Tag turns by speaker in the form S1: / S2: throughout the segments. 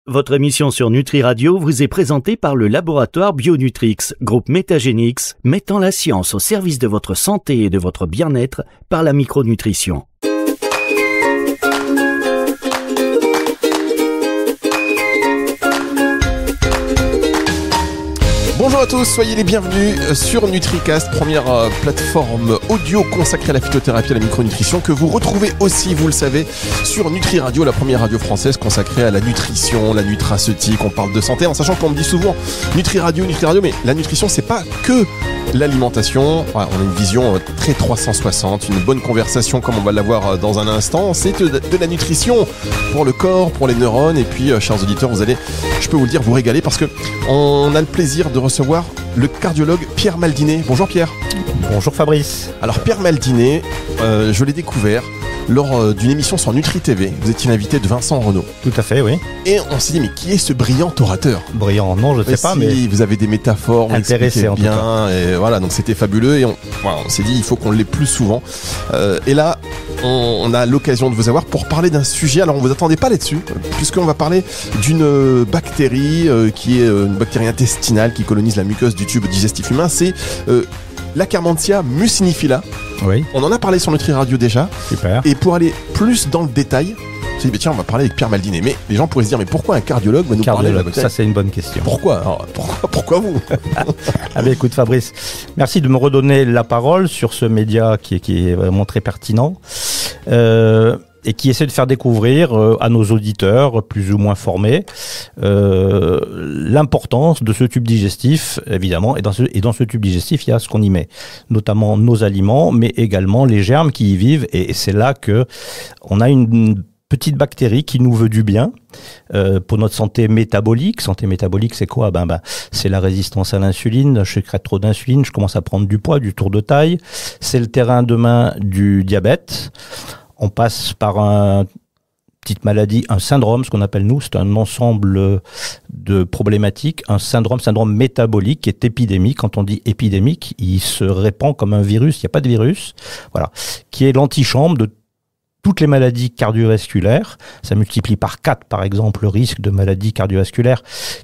S1: Votre émission sur Nutri Radio vous est présentée par le laboratoire Bionutrix, groupe Métagénix, mettant la science au service de votre santé et de votre bien-être par la micronutrition.
S2: Bonjour à tous, soyez les bienvenus sur NutriCast, première plateforme audio consacrée à la phytothérapie et à la micronutrition, que vous retrouvez aussi, vous le savez, sur Nutri Radio, la première radio française consacrée à la nutrition, la nutraceutique. On parle de santé, en sachant qu'on me dit souvent Nutri Radio, mais la nutrition, c'est pas que l'alimentation. Voilà, on a une vision très 360, une bonne conversation comme on va l'avoir dans un instant. C'est de la nutrition pour le corps, pour les neurones. Et puis, chers auditeurs, vous allez, je peux vous le dire, vous régaler parce que on a le plaisir de recevoir le cardiologue Pierre Maldinet. Bonjour Pierre.
S3: Bonjour Fabrice.
S2: Alors Pierre Maldinet, je l'ai découvert lors d'une émission sur Nutri TV. Vous étiez l'invité de Vincent Renaud.
S3: Tout à fait, oui.
S2: Et on s'est dit, mais qui est ce brillant orateur ?
S3: Brillant, non, je ne sais pas, mais
S2: vous avez des métaphores,
S3: intéressé en
S2: bien,
S3: tout cas.
S2: Et voilà, donc c'était fabuleux. Et on s'est dit, il faut qu'on l'ait plus souvent. Et là, on a l'occasion de vous avoir pour parler d'un sujet. Alors, on ne vous attendait pas là-dessus, puisqu'on va parler d'une bactérie qui est une bactérie intestinale qui colonise la muqueuse du tube digestif humain. C'est l'Akkermansia mucinifila.
S3: Oui.
S2: On en a parlé sur Nutri Radio déjà.
S3: Super.
S2: Et pour aller plus dans le détail, on s'est dit, tiens, on va parler avec Pierre Maldinet. Mais les gens pourraient se dire, mais pourquoi un cardiologue va nous parler de la bactérie ?
S3: Ça, c'est une bonne question.
S2: Pourquoi ? Alors, pourquoi vous ?
S3: Ah ben, écoute Fabrice, merci de me redonner la parole sur ce média qui est vraiment très pertinent. Et qui essaie de faire découvrir à nos auditeurs plus ou moins formés l'importance de ce tube digestif, évidemment. Et dans ce tube digestif, il y a ce qu'on y met, notamment nos aliments, mais également les germes qui y vivent. Et c'est là que on a une petite bactérie qui nous veut du bien pour notre santé métabolique. Santé métabolique, c'est quoi ? C'est la résistance à l'insuline. Je sécrète trop d'insuline, je commence à prendre du poids, du tour de taille. C'est le terrain de main du diabète. On passe par une petite maladie, un syndrome, ce qu'on appelle nous, c'est un ensemble de problématiques, un syndrome métabolique qui est épidémique. Quand on dit épidémique, il se répand comme un virus, il n'y a pas de virus, voilà, qui est l'antichambre de toutes les maladies cardiovasculaires. Ça multiplie par 4, par exemple, le risque de maladies cardiovasculaires,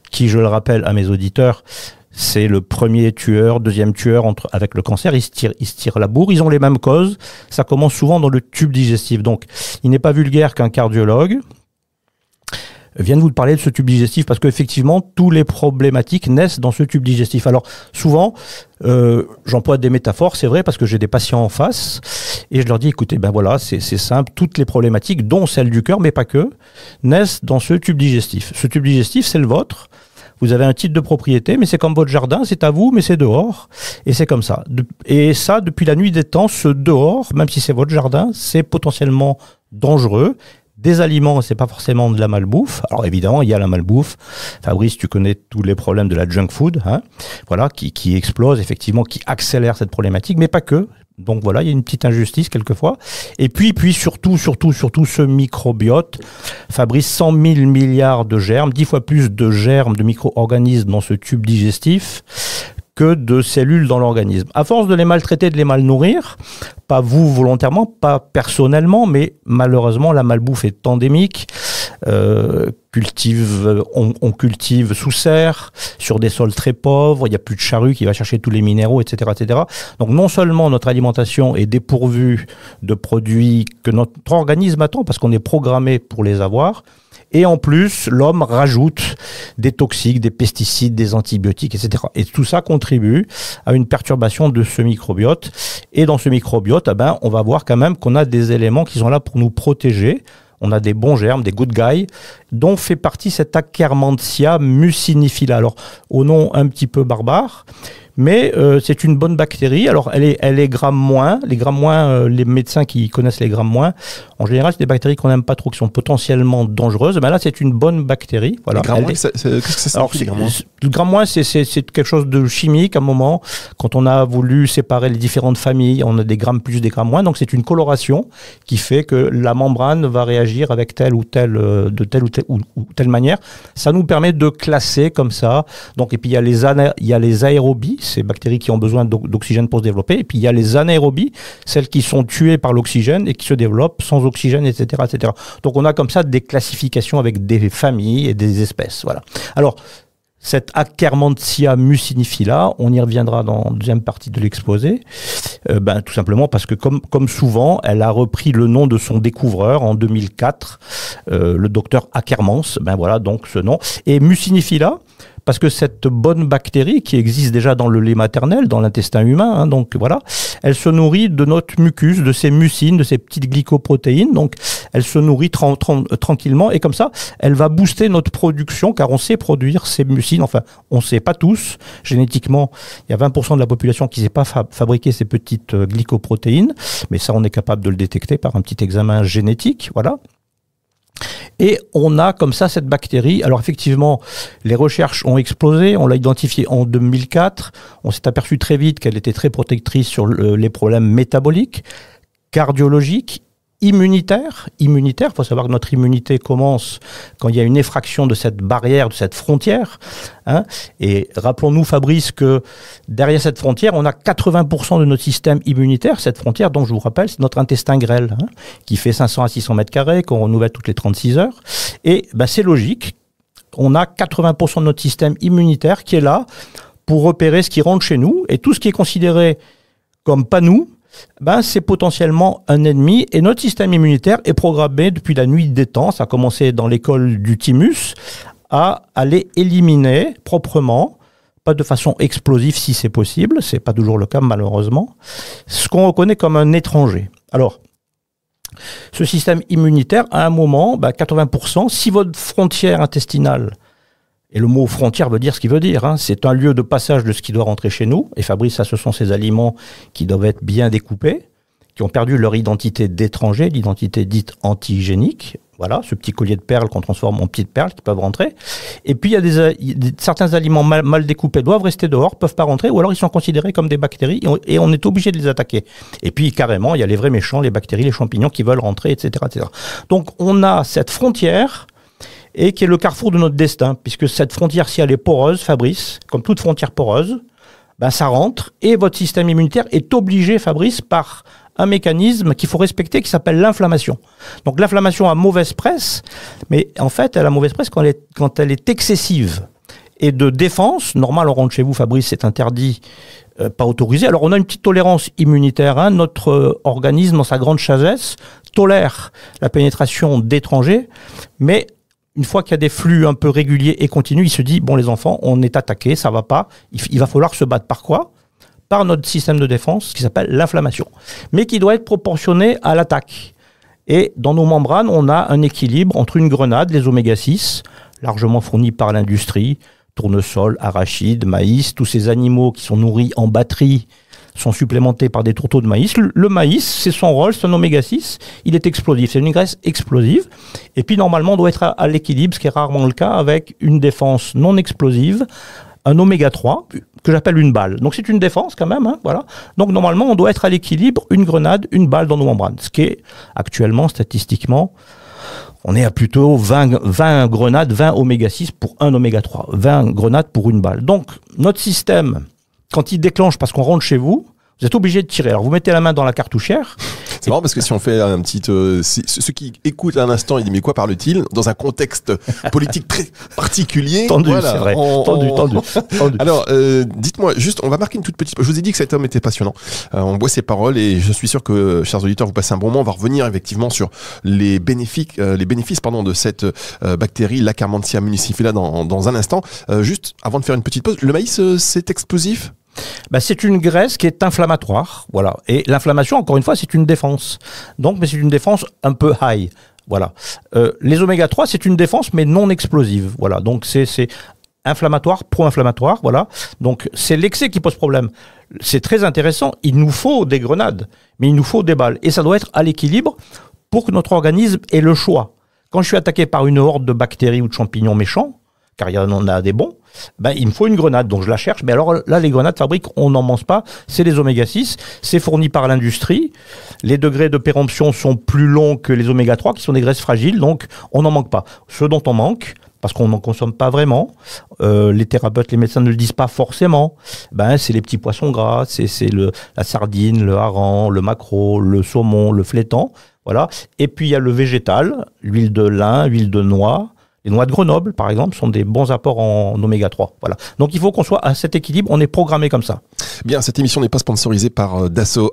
S3: qui, je le rappelle à mes auditeurs, c'est le premier tueur, deuxième tueur avec le cancer. Ils se tirent la bourre. Ils ont les mêmes causes. Ça commence souvent dans le tube digestif. Donc, il n'est pas vulgaire qu'un cardiologue vienne vous parler de ce tube digestif parce qu'effectivement, toutes les problématiques naissent dans ce tube digestif. Alors, souvent, j'emploie des métaphores, c'est vrai, parce que j'ai des patients en face et je leur dis, écoutez, voilà, c'est simple, toutes les problématiques, dont celle du cœur, mais pas que, naissent dans ce tube digestif. Ce tube digestif, c'est le vôtre. Vous avez un titre de propriété, mais c'est comme votre jardin, c'est à vous, mais c'est dehors. Et c'est comme ça. Et ça, depuis la nuit des temps, ce dehors, même si c'est votre jardin, c'est potentiellement dangereux. Des aliments, c'est pas forcément de la malbouffe. Alors évidemment, il y a la malbouffe. Fabrice, tu connais tous les problèmes de la junk food, hein, voilà, qui explose, effectivement, qui accélère cette problématique, mais pas que. Donc voilà, il y a une petite injustice quelquefois. Et puis surtout, ce microbiote. Fabrice, 100 000 milliards de germes, 10 fois plus de germes, de micro-organismes dans ce tube digestif que de cellules dans l'organisme. À force de les maltraiter, de les mal nourrir, pas vous volontairement, pas personnellement, mais malheureusement, la malbouffe est endémique. On cultive sous serre, sur des sols très pauvres, il n'y a plus de charrue qui va chercher tous les minéraux, etc., etc. Donc non seulement notre alimentation est dépourvue de produits que notre organisme attend, parce qu'on est programmé pour les avoir, et en plus, l'homme rajoute des toxiques, des pesticides, des antibiotiques, etc. Et tout ça contribue à une perturbation de ce microbiote. Et dans ce microbiote, on va voir quand même qu'on a des éléments qui sont là pour nous protéger. On a des bons germes, des good guys, dont fait partie cette Akkermansia mucinifila. Alors, au nom un petit peu barbare, mais c'est une bonne bactérie. Alors, elle est gramme moins. Les grammes moins, les médecins qui connaissent les grammes moins, en général, c'est des bactéries qu'on n'aime pas trop, qui sont potentiellement dangereuses. Mais là, c'est une bonne bactérie. Voilà.
S2: Les grammes moins, qu'est-ce que ça signifie, les grammes moins ?
S3: Le gramme moins, c'est quelque chose de chimique. À un moment, quand on a voulu séparer les différentes familles, on a des grammes plus, des grammes moins. Donc, c'est une coloration qui fait que la membrane va réagir avec telle ou telle manière. Ça nous permet de classer comme ça. Donc, et puis, il y a les aérobies. ces bactéries qui ont besoin d'oxygène pour se développer. Et puis il y a les anaérobies, celles qui sont tuées par l'oxygène et qui se développent sans oxygène, etc., etc. Donc on a comme ça des classifications avec des familles et des espèces. Voilà. Alors, cette Akkermansia mucinifila, on y reviendra dans la deuxième partie de l'exposé, tout simplement parce que comme souvent, elle a repris le nom de son découvreur en 2004, le docteur Akkermans, voilà donc ce nom. Et mucinifila, parce que cette bonne bactérie qui existe déjà dans le lait maternel, dans l'intestin humain, donc voilà, elle se nourrit de notre mucus, de ces mucines, de ces petites glycoprotéines, donc elle se nourrit tranquillement et comme ça, elle va booster notre production car on sait produire ces mucines, enfin on ne sait pas tous, génétiquement il y a 20% de la population qui ne sait pas fabriquer ces petites glycoprotéines, mais ça on est capable de le détecter par un petit examen génétique, voilà. Et on a comme ça cette bactérie. Alors effectivement, les recherches ont explosé. On l'a identifiée en 2004. On s'est aperçu très vite qu'elle était très protectrice sur les problèmes métaboliques, cardiologiques, immunitaires. Il faut savoir que notre immunité commence quand il y a une effraction de cette barrière, de cette frontière. Et rappelons-nous, Fabrice, que derrière cette frontière, on a 80% de notre système immunitaire. Cette frontière, dont je vous rappelle, c'est notre intestin grêle, qui fait 500 à 600 mètres carrés, qu'on renouvelle toutes les 36 heures. Et c'est logique. On a 80% de notre système immunitaire qui est là pour repérer ce qui rentre chez nous. Et tout ce qui est considéré comme pas nous, c'est potentiellement un ennemi. Et notre système immunitaire est programmé depuis la nuit des temps, ça a commencé dans l'école du thymus, à aller éliminer proprement, pas de façon explosive si c'est possible, c'est pas toujours le cas malheureusement, ce qu'on reconnaît comme un étranger. Alors, ce système immunitaire, à un moment, 80%, si votre frontière intestinale, et le mot frontière veut dire ce qu'il veut dire, c'est un lieu de passage de ce qui doit rentrer chez nous, et Fabrice, ça ce sont ces aliments qui doivent être bien découpés, qui ont perdu leur identité d'étranger, l'identité dite antigénique. Voilà, ce petit collier de perles qu'on transforme en petites perles qui peuvent rentrer. Et puis, il y a certains aliments mal découpés doivent rester dehors, peuvent pas rentrer, ou alors ils sont considérés comme des bactéries et on est obligé de les attaquer. Et puis, carrément, il y a les vrais méchants, les bactéries, les champignons qui veulent rentrer, etc., etc. Donc, on a cette frontière et qui est le carrefour de notre destin, puisque cette frontière, si elle est poreuse, Fabrice, comme toute frontière poreuse, ça rentre et votre système immunitaire est obligé, Fabrice, par un mécanisme qu'il faut respecter qui s'appelle l'inflammation. Donc l'inflammation a mauvaise presse, mais en fait elle a mauvaise presse quand elle est excessive. Et de défense, normal on rentre chez vous Fabrice, c'est interdit, pas autorisé. Alors on a une petite tolérance immunitaire, notre organisme dans sa grande sagesse tolère la pénétration d'étrangers, mais une fois qu'il y a des flux un peu réguliers et continus, il se dit, bon les enfants, on est attaqué, ça va pas, il va falloir se battre par quoi ? Par notre système de défense qui s'appelle l'inflammation, mais qui doit être proportionné à l'attaque. Et dans nos membranes, on a un équilibre entre une grenade, les oméga-6, largement fournis par l'industrie, tournesol, arachides, maïs, tous ces animaux qui sont nourris en batterie sont supplémentés par des tourteaux de maïs. Le maïs, c'est son rôle, c'est un oméga-6, il est explosif, c'est une graisse explosive. Et puis normalement, on doit être à l'équilibre, ce qui est rarement le cas, avec une défense non explosive, un oméga-3, que j'appelle une balle. Donc c'est une défense quand même, voilà. Donc normalement, on doit être à l'équilibre, une grenade, une balle dans nos membranes. Ce qui est actuellement, statistiquement, on est à plutôt 20 grenades, 20 oméga-6 pour un oméga-3, 20 grenades pour une balle. Donc notre système, quand il déclenche parce qu'on rentre chez vous, vous êtes obligé de tirer. Alors vous mettez la main dans la cartouchière.
S2: C'est marrant parce que si on fait un petit... ceux qui écoutent à un instant, ils disent mais quoi parle-t-il ? Dans un contexte politique très particulier.
S3: Tendu, voilà, c'est vrai. Tendu.
S2: Alors, dites-moi, juste, on va marquer une toute petite... Je vous ai dit que cet homme était passionnant. On boit ses paroles et je suis sûr que, chers auditeurs, vous passez un bon moment. On va revenir effectivement sur les bénéfices de cette bactérie, l'Akkermansia mucinifila, dans un instant. Juste, avant de faire une petite pause, le maïs, c'est explosif ?
S3: C'est une graisse qui est inflammatoire, voilà. Et l'inflammation, encore une fois, c'est une défense. Donc, mais c'est une défense un peu high, voilà. Les oméga-3, c'est une défense, mais non explosive, voilà. Donc, c'est inflammatoire, pro-inflammatoire, voilà. Donc, c'est l'excès qui pose problème. C'est très intéressant. Il nous faut des grenades, mais il nous faut des balles. Et ça doit être à l'équilibre pour que notre organisme ait le choix. Quand je suis attaqué par une horde de bactéries ou de champignons méchants, car il y en a des bons, il me faut une grenade, donc je la cherche. Mais alors là, les grenades fabriques, on n'en mange pas, c'est les oméga 6, c'est fourni par l'industrie. Les degrés de péremption sont plus longs que les oméga 3, qui sont des graisses fragiles, donc on n'en manque pas. Ce dont on manque, parce qu'on n'en consomme pas vraiment, les thérapeutes, les médecins ne le disent pas forcément, c'est les petits poissons gras, c'est la sardine, le hareng, le maquereau, le saumon, le flétan, voilà. Et puis il y a le végétal, l'huile de lin, l'huile de noix. Les noix de Grenoble, par exemple, sont des bons apports en oméga 3. Voilà. Donc il faut qu'on soit à cet équilibre, on est programmé comme ça.
S2: Bien, cette émission n'est pas sponsorisée par Dassault.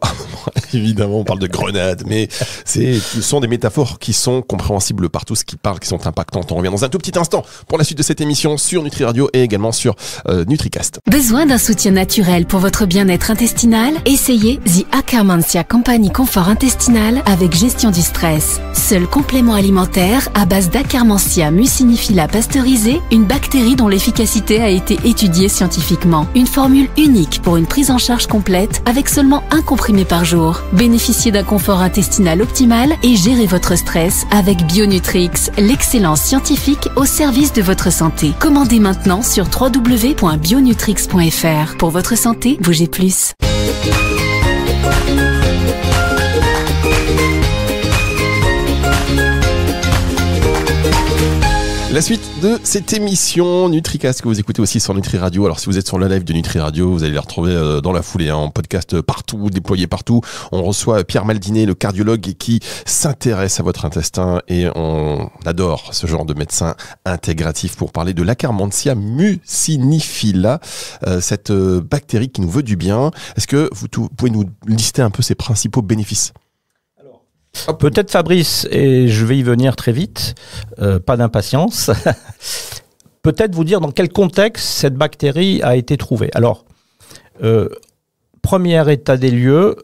S2: Évidemment, on parle de grenades, mais ce sont des métaphores qui sont compréhensibles par tous, qui sont impactantes. On revient dans un tout petit instant pour la suite de cette émission sur Nutri Radio et également sur NutriCast.
S4: Besoin d'un soutien naturel pour votre bien-être intestinal? Essayez The Akkermansia Company Confort Intestinal avec gestion du stress. Seul complément alimentaire à base d'Akkermansia Mucinifila pasteurisée, une bactérie dont l'efficacité a été étudiée scientifiquement. Une formule unique pour une prise en charge complète avec seulement un comprimé par jour. Bénéficiez d'un confort intestinal optimal et gérez votre stress avec Bionutrix, l'excellence scientifique au service de votre santé. Commandez maintenant sur www.bionutrix.fr. Pour votre santé, bougez plus.
S2: La suite de cette émission NutriCast que vous écoutez aussi sur Nutri Radio. Alors si vous êtes sur le live de Nutri Radio, vous allez les retrouver dans la foulée, en podcast partout, déployé partout. On reçoit Pierre Maldinet, le cardiologue, qui s'intéresse à votre intestin, et on adore ce genre de médecin intégratif pour parler de l'Akkermansia mucinifila, cette bactérie qui nous veut du bien. Est-ce que vous pouvez nous lister un peu ses principaux bénéfices ?
S3: Peut-être Fabrice, et je vais y venir très vite, pas d'impatience, peut-être vous dire dans quel contexte cette bactérie a été trouvée. Alors, premier état des lieux,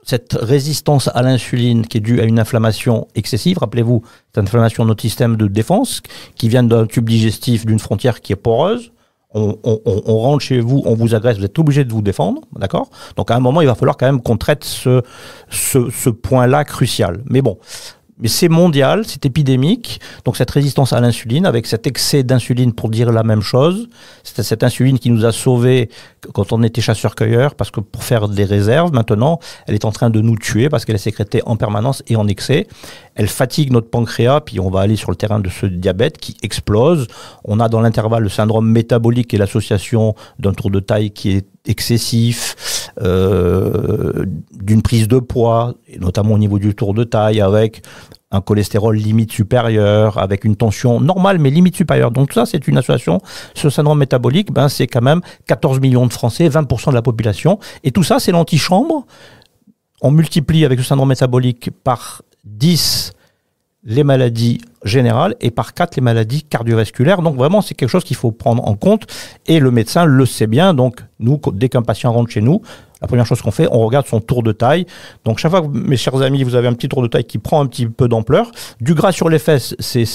S3: cette résistance à l'insuline qui est due à une inflammation excessive, rappelez-vous, cette inflammation de notre système de défense qui vient d'un tube digestif, d'une frontière qui est poreuse. On rentre chez vous, on vous agresse, vous êtes obligé de vous défendre, d'accord ? Donc à un moment, il va falloir quand même qu'on traite ce point-là crucial. Mais bon, c'est mondial, c'est épidémique. Donc cette résistance à l'insuline, avec cet excès d'insuline pour dire la même chose, c'est cette insuline qui nous a sauvés quand on était chasseurs-cueilleurs, parce que pour faire des réserves, maintenant, elle est en train de nous tuer parce qu'elle est sécrétée en permanence et en excès. Elle fatigue notre pancréas, puis on va aller sur le terrain de ce diabète qui explose. On a dans l'intervalle le syndrome métabolique et l'association d'un tour de taille qui est excessif, d'une prise de poids, et notamment au niveau du tour de taille, avec un cholestérol limite supérieur, avec une tension normale mais limite supérieure. Donc ça, c'est une association. Ce syndrome métabolique, c'est quand même 14 millions de Français, 20% de la population. Et tout ça, c'est l'antichambre. On multiplie avec le syndrome métabolique par 10 les maladies générales et par 4 les maladies cardiovasculaires. Donc vraiment, c'est quelque chose qu'il faut prendre en compte et le médecin le sait bien. Donc nous, dès qu'un patient rentre chez nous, la première chose qu'on fait, on regarde son tour de taille. Donc chaque fois que, mes chers amis, vous avez un petit tour de taille qui prend un petit peu d'ampleur, du gras sur les fesses, c'est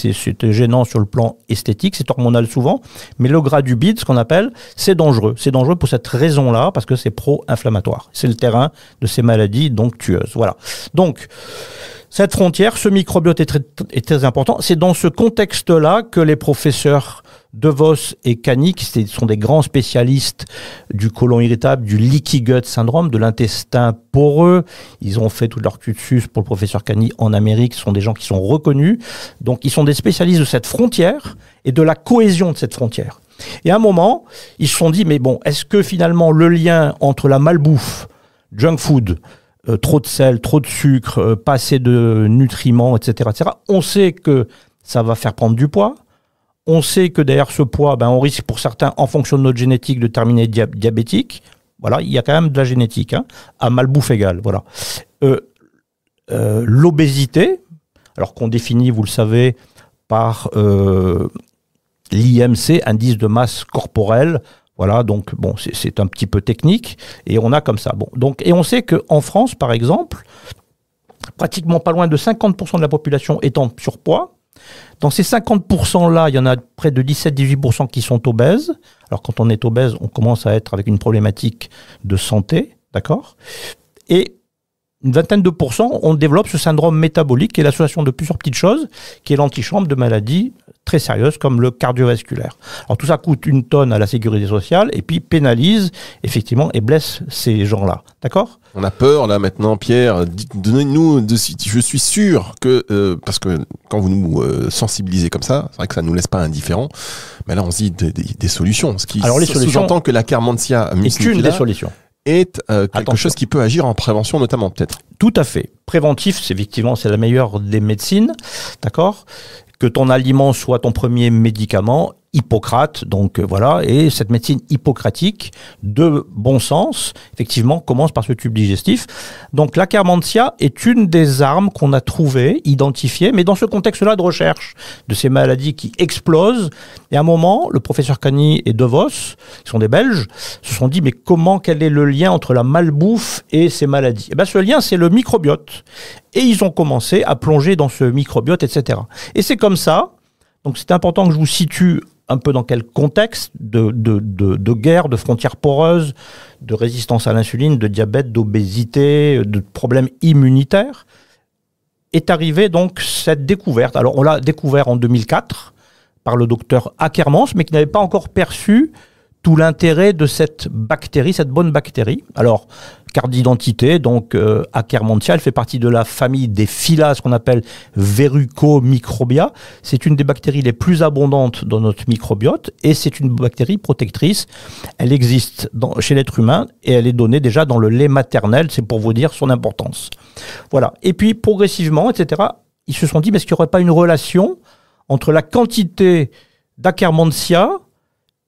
S3: gênant sur le plan esthétique, c'est hormonal souvent, mais le gras du bide, ce qu'on appelle, c'est dangereux. C'est dangereux pour cette raison-là, parce que c'est pro-inflammatoire. C'est le terrain de ces maladies donc tueuses. Voilà. Donc, cette frontière, ce microbiote est très important. C'est dans ce contexte-là que les professeurs De Vos et Cani, qui sont des grands spécialistes du côlon irritable, du leaky gut syndrome, de l'intestin poreux, ils ont fait tout leur cursus pour le professeur Cani en Amérique. Ce sont des gens qui sont reconnus. Donc, ils sont des spécialistes de cette frontière et de la cohésion de cette frontière. Et à un moment, ils se sont dit, mais bon, est-ce que finalement le lien entre la malbouffe, junk food, trop de sel, trop de sucre, pas assez de nutriments, etc., etc. On sait que ça va faire prendre du poids. On sait que derrière ce poids, on risque pour certains, en fonction de notre génétique, de terminer diabétique. Voilà, il y a quand même de la génétique, à malbouffe égale. Voilà. L'obésité, alors qu'on définit, vous le savez, par l'IMC, indice de masse corporelle. Voilà, donc bon, c'est un petit peu technique, et on a comme ça. Bon, donc, et on sait qu'en France, par exemple, pratiquement pas loin de 50% de la population est en surpoids. Dans ces 50%-là, il y en a près de 17-18% qui sont obèses. Alors quand on est obèse, on commence à être avec une problématique de santé, d'accord ? Et une vingtaine de pourcents, on développe ce syndrome métabolique qui est l'association de plusieurs petites choses, qui est l'antichambre de maladies très sérieuses comme le cardiovasculaire. Alors tout ça coûte 1 tonne à la sécurité sociale et puis pénalise effectivement et blesse ces gens-là. D'accord ?
S2: On a peur là maintenant, Pierre. Donnez-nous je suis sûr que parce que quand vous nous sensibilisez comme ça, c'est vrai que ça nous laisse pas indifférents. Mais là, on se dit des solutions. Ce qui sous-entend que la Akkermansia
S3: est une des solutions.
S2: Est quelque chose qui peut agir en prévention notamment peut-être.
S3: Tout à fait. Préventif, c'est effectivement la meilleure des médecines, d'accord ? Que ton aliment soit ton premier médicament, Hippocrate, donc voilà, et cette médecine hippocratique de bon sens, effectivement, commence par ce tube digestif. Donc l'Akkermansia est une des armes qu'on a trouvées, identifiées, mais dans ce contexte-là de recherche de ces maladies qui explosent. Et à un moment, le professeur Cagny et De Vos, qui sont des Belges, se sont dit, mais quel est le lien entre la malbouffe et ces maladies ? Eh bien, ce lien, c'est le microbiote. Et ils ont commencé à plonger dans ce microbiote, etc. Et c'est comme ça, donc c'est important que je vous situe un peu dans quel contexte de guerre, de frontières poreuses, de résistance à l'insuline, de diabète, d'obésité, de problèmes immunitaires, est arrivée donc cette découverte. Alors on l'a découvert en 2004 par le docteur Akkermans, mais qui n'avait pas encore perçu tout l'intérêt de cette bactérie, cette bonne bactérie. Alors, carte d'identité, donc Akkermansia, elle fait partie de la famille des phyla, ce qu'on appelle Verrucomicrobia. C'est une des bactéries les plus abondantes dans notre microbiote et c'est une bactérie protectrice. Elle existe chez l'être humain et elle est donnée déjà dans le lait maternel, c'est pour vous dire son importance. Voilà. Et puis, progressivement, etc., ils se sont dit, mais est-ce qu'il n'y aurait pas une relation entre la quantité d'Akkermansia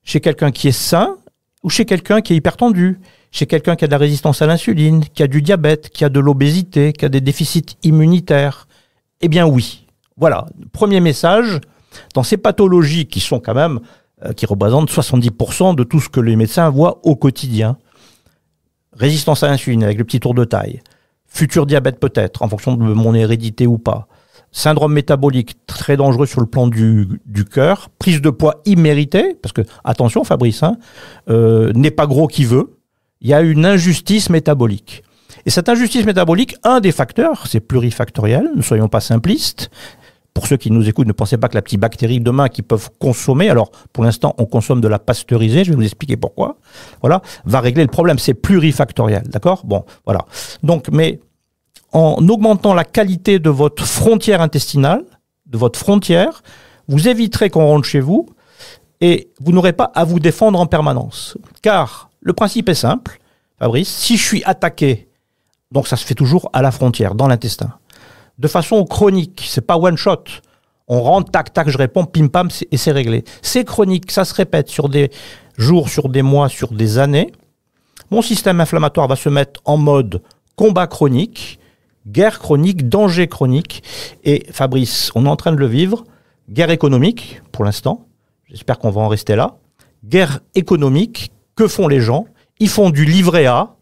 S3: chez quelqu'un qui est sain ou chez quelqu'un qui est hypertendu, chez quelqu'un qui a de la résistance à l'insuline, qui a du diabète, qui a de l'obésité, qui a des déficits immunitaires? Eh bien oui. Voilà, premier message, dans ces pathologies qui sont quand même, qui représentent 70% de tout ce que les médecins voient au quotidien. Résistance à l'insuline avec le petit tour de taille, futur diabète peut-être, en fonction de mon hérédité ou pas. Syndrome métabolique très dangereux sur le plan du cœur, prise de poids imméritée, parce que, attention Fabrice, n'est pas gros qui veut, il y a une injustice métabolique. Et cette injustice métabolique, un des facteurs, c'est plurifactoriel, ne soyons pas simplistes. Pour ceux qui nous écoutent, ne pensez pas que la petite bactérie demain qu'ils peuvent consommer, alors pour l'instant on consomme de la pasteurisée, je vais vous expliquer pourquoi, voilà, va régler le problème, c'est plurifactoriel, d'accord ? Bon, voilà. Donc, mais en augmentant la qualité de votre frontière intestinale, de votre frontière, vous éviterez qu'on rentre chez vous et vous n'aurez pas à vous défendre en permanence. Car le principe est simple, Fabrice, si je suis attaqué, donc ça se fait toujours à la frontière, dans l'intestin, de façon chronique, c'est pas one shot, on rentre, tac, tac, je réponds, pim pam, et c'est réglé. C'est chronique, ça se répète sur des jours, sur des mois, sur des années. Mon système inflammatoire va se mettre en mode combat chronique, guerre chronique, danger chronique. Et Fabrice, on est en train de le vivre. Guerre économique, pour l'instant. J'espère qu'on va en rester là. Guerre économique, que font les gens ? Ils font du livret A.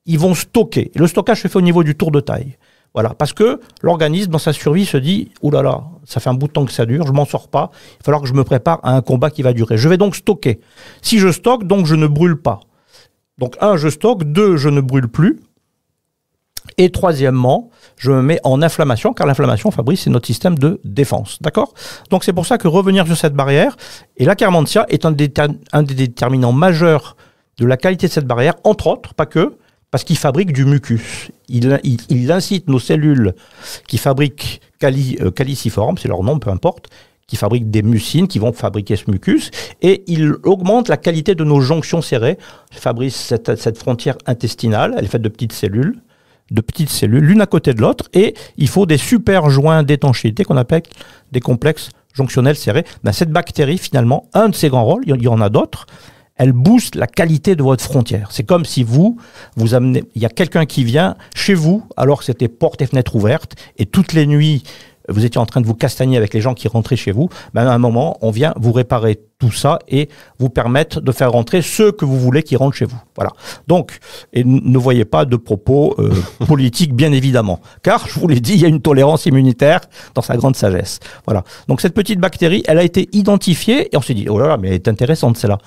S3: Ils vont stocker. Et le stockage se fait au niveau du tour de taille. Voilà, parce que l'organisme, dans sa survie, se dit « Ouh là là, ça fait un bout de temps que ça dure, je m'en sors pas. Il va falloir que je me prépare à un combat qui va durer. Je vais donc stocker. Si je stocke, donc je ne brûle pas. Donc 1, je stocke. 2, je ne brûle plus. Et troisièmement, je me mets en inflammation, car l'inflammation, Fabrice, c'est notre système de défense. D'accord ? Donc c'est pour ça que revenir sur cette barrière, et l'Akkermansia est un des déterminants majeurs de la qualité de cette barrière, entre autres, pas que, parce qu'il fabrique du mucus. Il incite nos cellules qui fabriquent caliciformes, c'est leur nom, peu importe, qui fabriquent des mucines, qui vont fabriquer ce mucus, et il augmente la qualité de nos jonctions serrées. Fabrice, cette frontière intestinale, elle est faite de petites cellules, l'une à côté de l'autre, et il faut des super joints d'étanchéité qu'on appelle des complexes jonctionnels serrés. Ben, cette bactérie, finalement, un de ses grands rôles, il y en a d'autres, elle booste la qualité de votre frontière. C'est comme si vous amenez, il y a quelqu'un qui vient chez vous, alors que c'était portes et fenêtres ouvertes, et toutes les nuits, vous étiez en train de vous castagner avec les gens qui rentraient chez vous, ben à un moment, on vient vous réparer tout ça et vous permettre de faire rentrer ceux que vous voulez qui rentrent chez vous. Voilà. Donc, et ne voyez pas de propos politiques, bien évidemment. Car, je vous l'ai dit, il y a une tolérance immunitaire dans sa grande sagesse. Voilà. Donc, cette petite bactérie, elle a été identifiée et on s'est dit, oh là là, mais elle est intéressante, celle-là.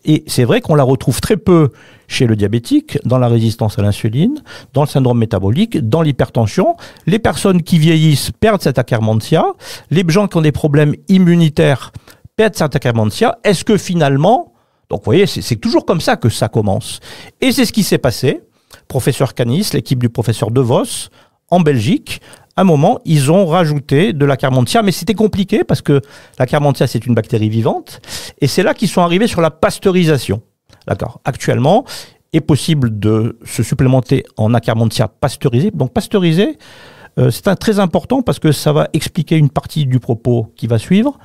S3: Et c'est vrai qu'on la retrouve très peu chez le diabétique, dans la résistance à l'insuline, dans le syndrome métabolique, dans l'hypertension. Les personnes qui vieillissent perdent cette Akkermansia. Les gens qui ont des problèmes immunitaires perdent cette Akkermansia. Est-ce que finalement, donc vous voyez, c'est toujours comme ça que ça commence. Et c'est ce qui s'est passé. Professeur Canis, l'équipe du professeur De Vos, en Belgique, à un moment, ils ont rajouté de l'Akkermansia, mais c'était compliqué parce que l'Akkermansia, c'est une bactérie vivante. Et c'est là qu'ils sont arrivés sur la pasteurisation. D'accord. Actuellement, il est possible de se supplémenter en Akkermansia pasteurisé. Donc pasteurisé, c'est très important parce que ça va expliquer une partie du propos qui va suivre.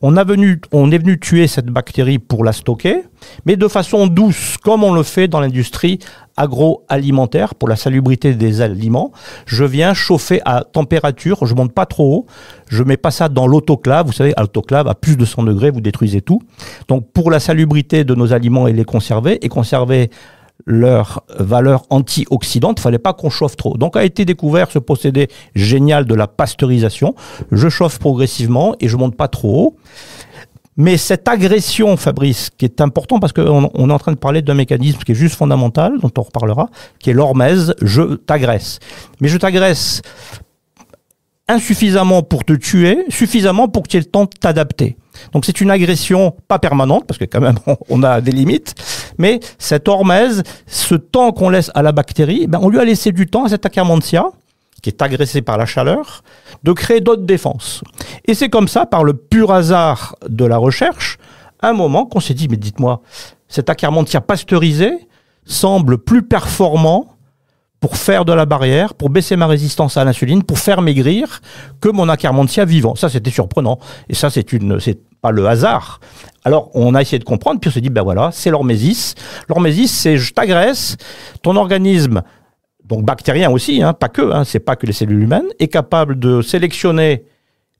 S3: On est venu tuer cette bactérie pour la stocker, mais de façon douce, comme on le fait dans l'industrie agroalimentaire pour la salubrité des aliments. Je viens chauffer à température, je monte pas trop haut, je mets pas ça dans l'autoclave. Vous savez, à l'autoclave, à plus de 100 degrés, vous détruisez tout. Donc, pour la salubrité de nos aliments et les conserver, leur valeur antioxydante, il fallait pas qu'on chauffe trop. Donc a été découvert ce procédé génial de la pasteurisation. Je chauffe progressivement et je monte pas trop haut. Mais cette agression, Fabrice, qui est important parce qu'on est en train de parler d'un mécanisme qui est juste fondamental, dont on reparlera, qui est l'hormèse, je t'agresse. Mais je t'agresse insuffisamment pour te tuer, suffisamment pour que tu aies le temps de t'adapter. Donc c'est une agression pas permanente, parce que quand même on a des limites, mais cette hormèse, ce temps qu'on laisse à la bactérie, on lui a laissé du temps à cette Akkermansia, qui est agressée par la chaleur, de créer d'autres défenses. Et c'est comme ça, par le pur hasard de la recherche, à un moment qu'on s'est dit, mais dites-moi, cet Akkermansia pasteurisé semble plus performant pour faire de la barrière, pour baisser ma résistance à l'insuline, pour faire maigrir, que mon Akkermansia vivant. Ça, c'était surprenant. Et ça, c'est pas le hasard. Alors, on a essayé de comprendre, puis on s'est dit, ben voilà, c'est l'hormésis. L'hormésis, c'est je t'agresse, ton organisme, donc bactérien aussi, pas que, c'est pas que les cellules humaines, est capable de sélectionner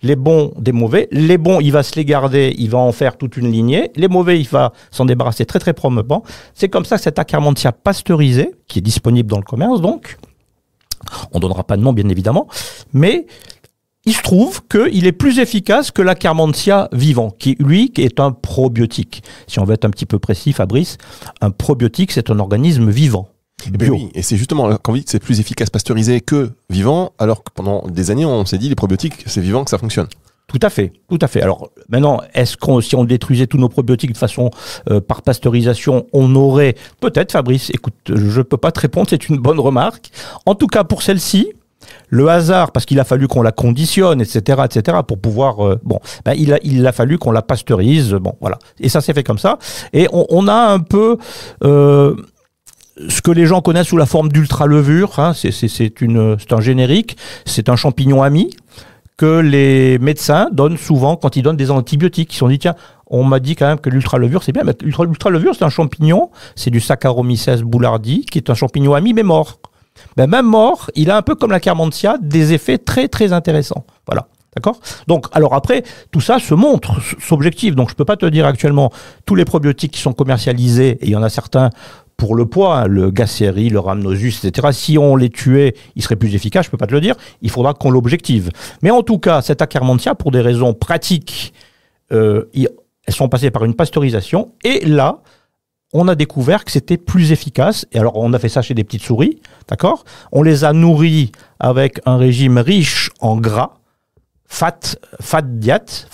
S3: les bons des mauvais. Les bons, il va se les garder, il va en faire toute une lignée. Les mauvais, il va s'en débarrasser très très promptement. C'est comme ça que cet Akkermansia pasteurisé, qui est disponible dans le commerce, donc, on ne donnera pas de nom bien évidemment, mais il se trouve qu'il est plus efficace que l'Akkermansia vivant, qui est un probiotique. Si on veut être un petit peu précis, Fabrice, un probiotique, c'est un organisme vivant.
S2: Oui, et c'est justement quand on dit que c'est plus efficace pasteurisé que vivant, alors que pendant des années on s'est dit les probiotiques c'est vivant que ça fonctionne.
S3: Tout à fait, tout à fait. Alors maintenant, si on détruisait tous nos probiotiques de façon par pasteurisation, on aurait peut-être, Fabrice, écoute, je peux pas te répondre, c'est une bonne remarque. En tout cas pour celle-ci, le hasard, parce qu'il a fallu qu'on la conditionne, etc., pour pouvoir, il a fallu qu'on la pasteurise, voilà. Et ça s'est fait comme ça. Et on a un peu ce que les gens connaissent sous la forme d'ultralevure, c'est un générique, c'est un champignon ami que les médecins donnent souvent quand ils donnent des antibiotiques. Ils se sont dit, tiens, on m'a dit quand même que l'ultralevure, c'est bien. Mais l'ultralevure, c'est un champignon, c'est du Saccharomyces boulardii, qui est un champignon ami, mais mort. Même mort, il a un peu comme l'Akkermansia des effets très très intéressants. Voilà. D'accord ? Donc, alors après, tout ça se montre, s'objective. Donc, je peux pas te dire actuellement tous les probiotiques qui sont commercialisés, et il y en a certains pour le poids, le Gasseri, le Rhamnosus, etc. Si on les tuait, ils seraient plus efficaces, je peux pas te le dire. Il faudra qu'on l'objective. Mais en tout cas, cette Akkermansia, pour des raisons pratiques, elles sont passées par une pasteurisation. Et là, on a découvert que c'était plus efficace. Et alors, on a fait ça chez des petites souris, d'accord ? On les a nourries avec un régime riche en gras, fat diet,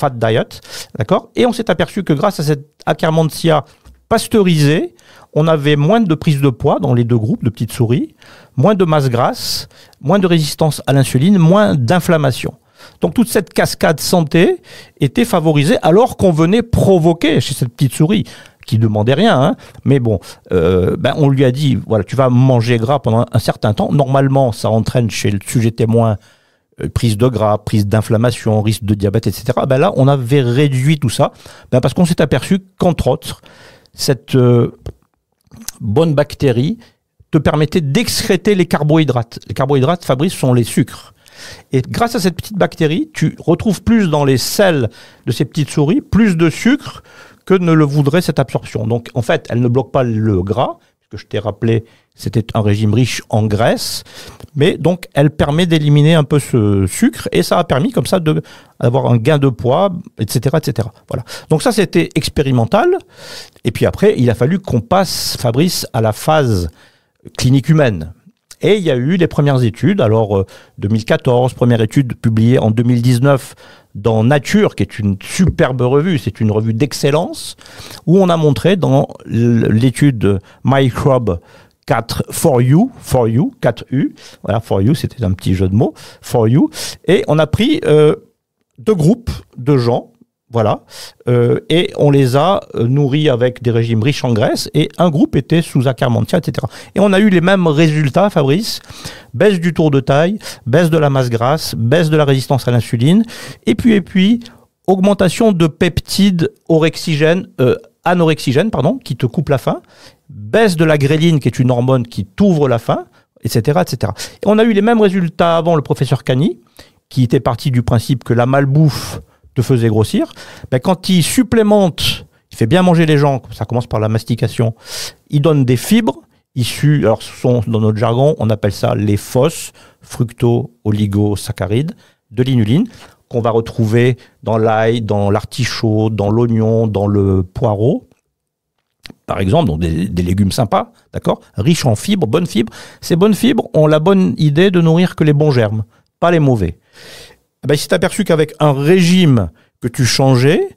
S3: d'accord ? Et on s'est aperçu que grâce à cette Akkermansia pasteurisée, on avait moins de prise de poids dans les deux groupes de petites souris, moins de masse grasse, moins de résistance à l'insuline, moins d'inflammation. Donc toute cette cascade santé était favorisée alors qu'on venait provoquer chez cette petite souris qui demandait rien, mais bon, on lui a dit, voilà, tu vas manger gras pendant un certain temps. Normalement, ça entraîne chez le sujet témoin prise de gras, prise d'inflammation, risque de diabète, etc. Là, on avait réduit tout ça, parce qu'on s'est aperçu qu'entre autres, cette bonne bactérie te permettait d'excréter les carbohydrates. Les carbohydrates, Fabrice, sont les sucres. Et grâce à cette petite bactérie, tu retrouves plus dans les selles de ces petites souris, plus de sucre que ne le voudrait cette absorption. Donc, en fait, elle ne bloque pas le gras, puisque je t'ai rappelé, c'était un régime riche en graisse, mais donc, elle permet d'éliminer un peu ce sucre, et ça a permis, comme ça, d'avoir un gain de poids, etc., etc. Voilà. Donc ça, c'était expérimental. Et puis après, il a fallu qu'on passe, Fabrice, à la phase clinique humaine. Et il y a eu les premières études. Alors, 2014, première étude publiée en 2019 dans Nature, qui est une superbe revue, c'est une revue d'excellence, où on a montré dans l'étude Microbe 4 for you, 4U, voilà, for you, c'était un petit jeu de mots, for you, et on a pris 2 groupes de gens, voilà, et on les a nourris avec des régimes riches en graisse, et un groupe était sous Akkermansia, etc. Et on a eu les mêmes résultats, Fabrice, baisse du tour de taille, baisse de la masse grasse, baisse de la résistance à l'insuline, et puis augmentation de peptides anorexigènes, qui te coupent la faim, baisse de la gréline, qui est une hormone qui t'ouvre la faim, etc., etc. Et on a eu les mêmes résultats avant le professeur Cani, qui était parti du principe que la malbouffe te faisait grossir. Ben, quand il supplémente, il fait bien manger les gens, ça commence par la mastication, il donne des fibres issues, alors dans notre jargon, on appelle ça les FOS, fructo-oligosaccharides, de l'inuline, qu'on va retrouver dans l'ail, dans l'artichaut, dans l'oignon, dans le poireau, par exemple, donc des légumes sympas, d'accord, riches en fibres, bonnes fibres. Ces bonnes fibres ont la bonne idée de nourrir que les bons germes, pas les mauvais. Ben, il s'est aperçu qu'avec un régime que tu changeais,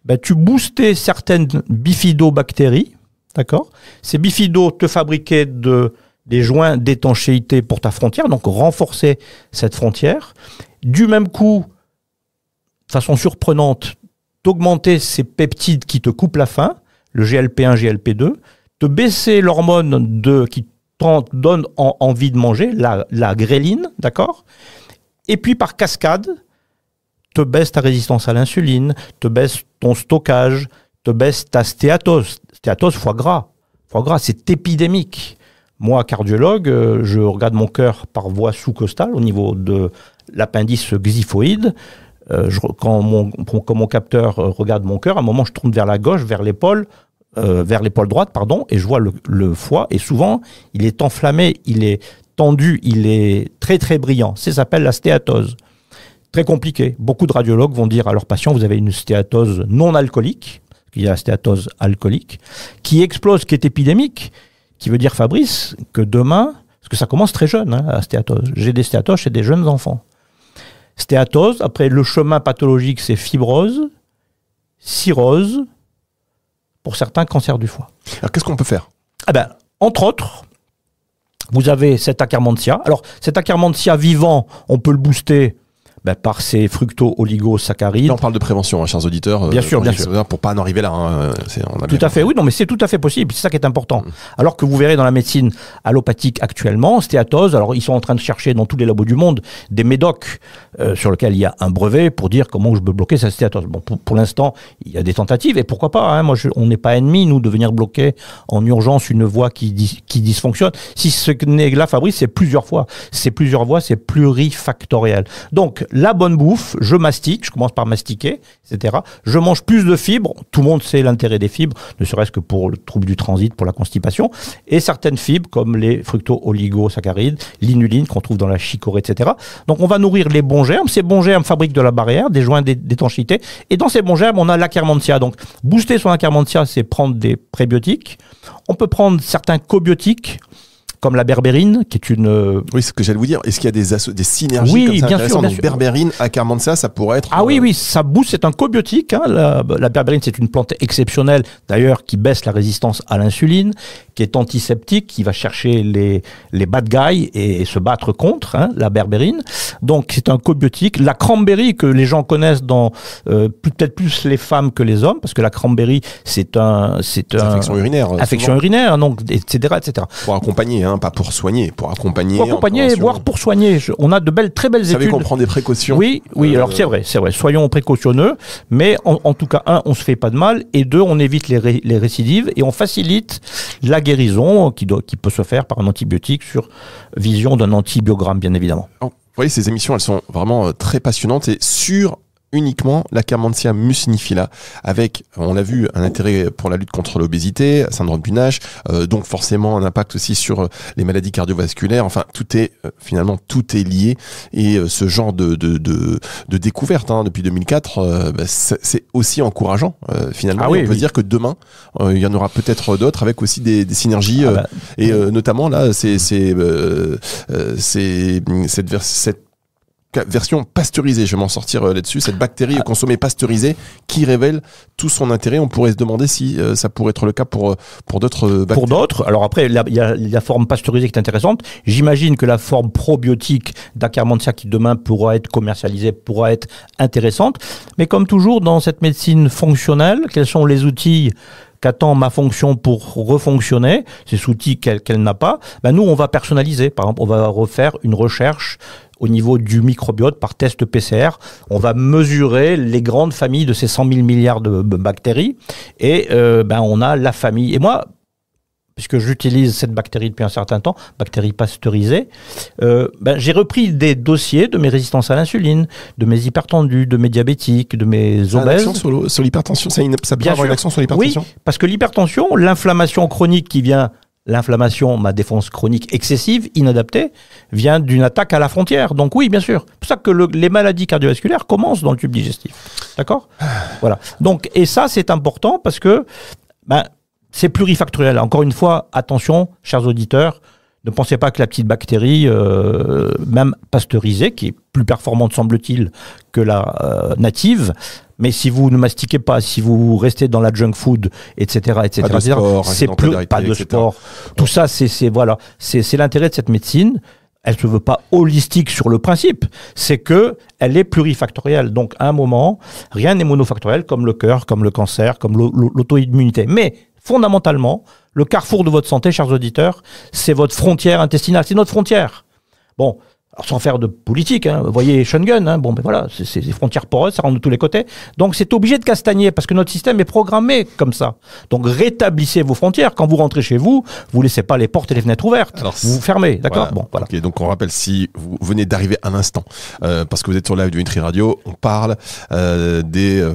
S3: ben, tu boostais certaines bifidobactéries, d'accord. Ces bifidos te fabriquaient des joints d'étanchéité pour ta frontière, donc renforcer cette frontière. Du même coup, de façon surprenante, t'augmenter ces peptides qui te coupent la faim, le GLP1, GLP2, te baisser l'hormone qui te donne envie de manger, la gréline, d'accord. Et puis par cascade, te baisse ta résistance à l'insuline, te baisse ton stockage, te baisse ta stéatose. Stéatose, foie gras. Foie gras, c'est épidémique. Moi, cardiologue, je regarde mon cœur par voie sous-costale au niveau de l'appendice xiphoïde. Quand mon capteur regarde mon cœur, à un moment, je tourne vers la gauche, vers l'épaule droite, et je vois le foie. Et souvent, il est enflammé, il est tendu, il est très très brillant. Ça s'appelle la stéatose. Très compliqué. Beaucoup de radiologues vont dire à leurs patients, vous avez une stéatose non alcoolique, il y a la stéatose alcoolique, qui explose, qui est épidémique, qui veut dire, Fabrice, que demain, parce que ça commence très jeune, la stéatose. J'ai des stéatoses chez des jeunes enfants. Stéatose, après le chemin pathologique, c'est fibrose, cirrhose, pour certains, cancer du foie.
S2: Alors qu'est-ce qu'on peut faire ?
S3: Entre autres, vous avez cet Akkermansia. Alors, cet Akkermansia vivant, on peut le booster par ces fructo-oligosaccharides.
S2: Là, on parle de prévention, chers auditeurs.
S3: Bien sûr.
S2: Pour pas en arriver là.
S3: Tout à fait, oui, non, mais c'est tout à fait possible. C'est ça qui est important. Alors que vous verrez dans la médecine allopathique actuellement, stéatose, alors ils sont en train de chercher dans tous les labos du monde des médocs sur lesquels il y a un brevet pour dire comment je peux bloquer cette stéatose. Bon, pour l'instant, il y a des tentatives et pourquoi pas. On n'est pas ennemis, nous, de venir bloquer en urgence une voie qui dysfonctionne. Si ce n'est là, Fabrice, c'est plusieurs fois. C'est plusieurs voies, c'est plurifactoriel. Donc, la bonne bouffe, je mastique, je commence par mastiquer, etc. Je mange plus de fibres, tout le monde sait l'intérêt des fibres, ne serait-ce que pour le trouble du transit, pour la constipation, et certaines fibres comme les fructo-oligosaccharides, l'inuline qu'on trouve dans la chicorée, etc. Donc on va nourrir les bons germes, ces bons germes fabriquent de la barrière, des joints d'étanchéité, et dans ces bons germes, on a l'Akkermansia. Donc booster son Akkermansia, c'est prendre des prébiotiques, on peut prendre certains cobiotiques, comme la berbérine, qui est une...
S2: Oui, c'est ce que j'allais vous dire. Est-ce qu'il y a des synergies comme ça
S3: bien sûr.
S2: Donc, berbérine, Akkermansia, ça pourrait être...
S3: Ah oui, ça booste, c'est un cobiotique. La berbérine, c'est une plante exceptionnelle, d'ailleurs, qui baisse la résistance à l'insuline, qui est antiseptique, qui va chercher les bad guys et se battre contre, la berbérine. Donc, c'est un cobiotique. La cranberry, que les gens connaissent peut-être plus les femmes que les hommes, parce que la cranberry, c'est
S2: infection urinaire.
S3: Infection urinaire, donc, etc., etc.
S2: Pour accompagner, pas pour soigner, pour accompagner,
S3: voire pour soigner. On a très belles études. Vous savez
S2: qu'on prend des précautions.
S3: Oui, alors c'est vrai. Soyons précautionneux, mais en tout cas, on se fait pas de mal, et 2, on évite les récidives, et on facilite la guérison qui peut se faire par un antibiotique sur vision d'un antibiogramme, bien évidemment.
S2: voyez, ces émissions, elles sont vraiment très passionnantes et sur uniquement l'Akkermansia mucinifila, avec, on l'a vu, un intérêt pour la lutte contre l'obésité, syndrome du Nash, donc forcément un impact aussi sur les maladies cardiovasculaires. Enfin, tout est finalement tout est lié, et ce genre de découverte depuis 2004, c'est aussi encourageant. Finalement, on peut dire que demain, il y en aura peut-être d'autres, avec aussi des synergies, et notamment là, c'est cette version pasteurisée, je vais m'en sortir là-dessus, cette bactérie consommée pasteurisée qui révèle tout son intérêt. On pourrait se demander si ça pourrait être le cas pour d'autres bactéries.
S3: Pour d'autres, alors après, il y a la forme pasteurisée qui est intéressante. J'imagine que la forme probiotique d'Akkermansia qui demain pourra être commercialisée, pourra être intéressante. Mais comme toujours dans cette médecine fonctionnelle, quels sont les outils qu'attend ma fonction pour refonctionner, ces outils qu'elle n'a pas, nous on va personnaliser. Par exemple, on va refaire une recherche au niveau du microbiote par test PCR. On va mesurer les grandes familles de ces 100 000 milliards de bactéries, et on a la famille. Et moi, puisque j'utilise cette bactérie depuis un certain temps, bactérie pasteurisée, j'ai repris des dossiers de mes résistances à l'insuline, de mes hypertendus, de mes diabétiques, de mes obèses.
S2: Sur l'hypertension, ça peut avoir une action sur l'hypertension ?
S3: Oui, parce que l'hypertension, l'inflammation chronique qui vient, l'inflammation, ma défense chronique excessive, inadaptée, vient d'une attaque à la frontière. Donc oui, bien sûr. C'est pour ça que les maladies cardiovasculaires commencent dans le tube digestif. D'accord ? Voilà. Donc, et ça, c'est important parce que c'est plurifactoriel. Encore une fois, attention, chers auditeurs, ne pensez pas que la petite bactérie, même pasteurisée, qui est plus performante, semble-t-il, que la native, mais si vous ne mastiquez pas, si vous restez dans la junk food, etc., c'est plus pas de sport. Tout ça, c'est l'intérêt de cette médecine. Elle se veut pas holistique sur le principe, c'est que elle est plurifactorielle. Donc, à un moment, rien n'est monofactoriel, comme le cœur, comme le cancer, comme l'auto-immunité. Mais fondamentalement, le carrefour de votre santé, chers auditeurs, c'est votre frontière intestinale, c'est notre frontière. Bon, alors sans faire de politique, vous voyez Schengen, voilà, c'est des frontières poreuses, ça rentre de tous les côtés. Donc c'est obligé de castagner, parce que notre système est programmé comme ça. Donc rétablissez vos frontières. Quand vous rentrez chez vous, vous laissez pas les portes et les fenêtres ouvertes. Alors, vous fermez, d'accord ?
S2: Voilà. Okay, donc on rappelle, si vous venez d'arriver à l'instant, parce que vous êtes sur live du Nutri Radio, on parle des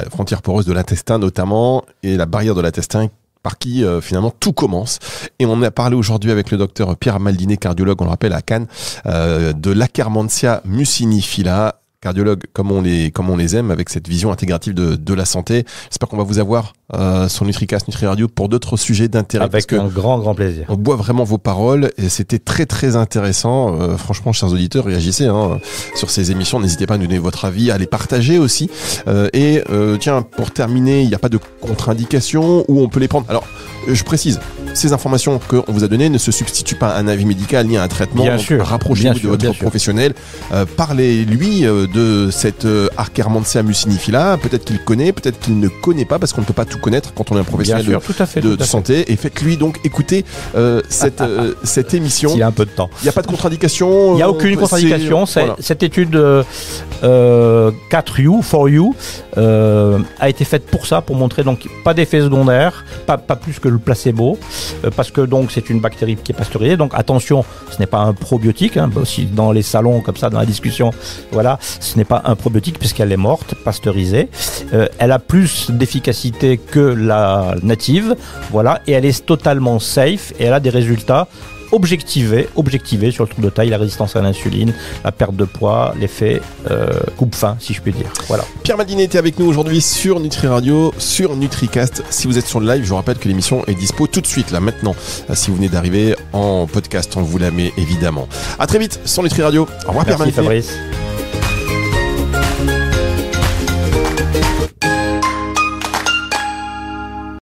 S2: frontières poreuses de l'intestin notamment, et la barrière de l'intestin par qui finalement tout commence. Et on a parlé aujourd'hui avec le docteur Pierre Maldinet, cardiologue, on le rappelle, à Cannes, de l'Akkermansia mucinifila, cardiologue comme on les aime, avec cette vision intégrative de la santé. J'espère qu'on va vous avoir sur NutriCast, Nutri Radio pour d'autres sujets d'intérêt.
S3: Avec un grand plaisir.
S2: On boit vraiment vos paroles et c'était très très intéressant. Franchement, chers auditeurs, réagissez sur ces émissions. N'hésitez pas à nous donner votre avis, à les partager aussi. Tiens, pour terminer, il n'y a pas de contre-indication où on peut les prendre. Alors, je précise, ces informations qu'on vous a données ne se substituent pas à un avis médical ni à un traitement.
S3: Bien sûr.
S2: Rapprochez-vous de votre professionnel. Parlez-lui de cette Akkermansia mucinifila. Peut-être qu'il connaît, peut-être qu'il ne connaît pas, parce qu'on ne peut pas tout connaître quand on est un professionnel de santé. Et faites-lui donc écouter cette émission.
S3: S'il y a un peu de temps.
S2: Il n'y a pas de contre-indication.
S3: Il n'y a aucune contre-indication. Cette étude 4U, 4U, a été faite pour ça, pour montrer donc pas d'effet secondaire, pas plus que le placebo, parce que donc c'est une bactérie qui est pasteurisée. Donc attention, ce n'est pas un probiotique. Aussi dans les salons comme ça, dans la discussion, voilà, ce n'est pas un probiotique puisqu'elle est morte, pasteurisée. Elle a plus d'efficacité que la native, voilà, et elle est totalement safe et elle a des résultats objectivés sur le trouble de taille, la résistance à l'insuline, la perte de poids, l'effet coupe-faim, si je puis dire. Voilà.
S2: Pierre Maldinet était avec nous aujourd'hui sur Nutri Radio, sur NutriCast. Si vous êtes sur le live, je vous rappelle que l'émission est dispo tout de suite, là, maintenant. Si vous venez d'arriver en podcast, on vous la met évidemment. À très vite sur Nutri Radio. Au revoir.
S3: Merci,
S2: Pierre Maldinet.
S3: Fabrice.